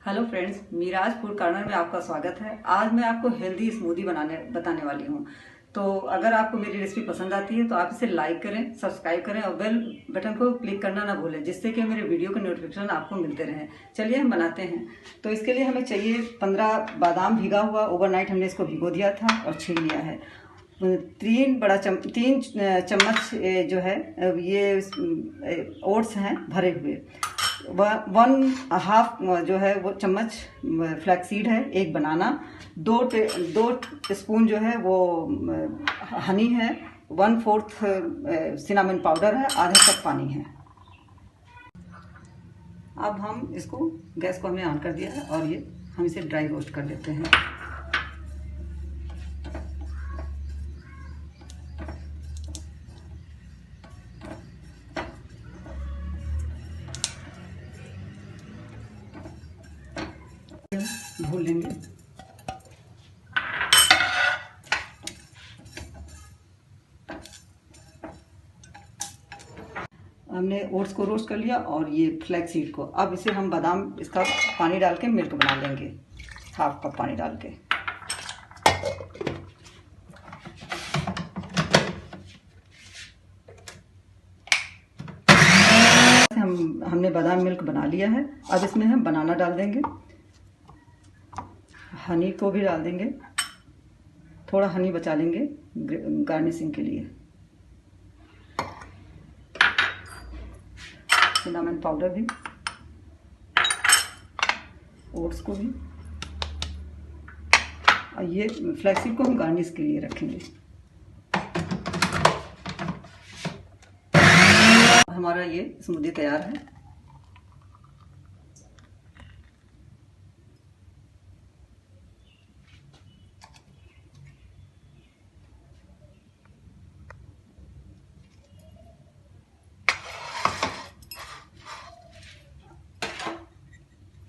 Hello friends, मीराज food corner में आपका स्वागत है। आज मैं आपको हेल्दी स्मूदी बताने वाली हूँ। तो अगर आपको मेरी रेसिपी पसंद आती है तो आप इसे लाइक करें, सब्सक्राइब करें और बेल बटन को क्लिक करना ना भूलें, जिससे कि मेरे वीडियो के नोटिफिकेशन आपको मिलते रहें। चलिए हम बनाते हैं। तो इसके लिए हमें चाहिए 15 बादाम भिगा हुआ। ओवरनाइट हमने इसको भिगो दिया था और छील लिया है। 3 चम्मच जो है ये ओट्स हैं भरे हुए। 1/2 जो है वो चम्मच फ्लैक्सीड है। एक बनाना, 2 स्पून जो है वो हनी है। 1/4 सिनामन पाउडर है। आधा कप पानी है। अब हम इसको गैस को हमने ऑन कर दिया है और ये हम इसे ड्राई रोस्ट कर लेते हैं। भून लेंगे। हमने ओट्स को रोस्ट कर लिया और ये फ्लैक्स सीड को। अब इसे हम बादाम इसका पानी डाल के मिल्क बना लेंगे। 1/2 कप पानी डाल के हमने बादाम मिल्क बना लिया है। अब इसमें हम बनाना डाल देंगे, हनी को भी डाल देंगे। थोड़ा हनी बचा लेंगे गार्निशिंग के लिए। सिनामन पाउडर भी, ओट्स को भी, और ये फ्लैक्सीड को हम गार्निश के लिए रखेंगे। हमारा ये स्मूदी तैयार है।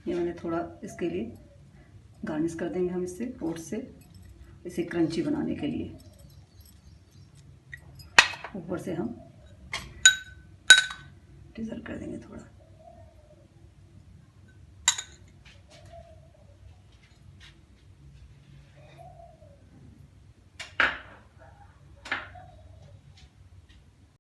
ये मैंने थोड़ा इसके लिए गार्निश कर देंगे हम इससे, ओट्स से, इसे क्रंची बनाने के लिए। ऊपर से हम ड्रिजल कर देंगे थोड़ा।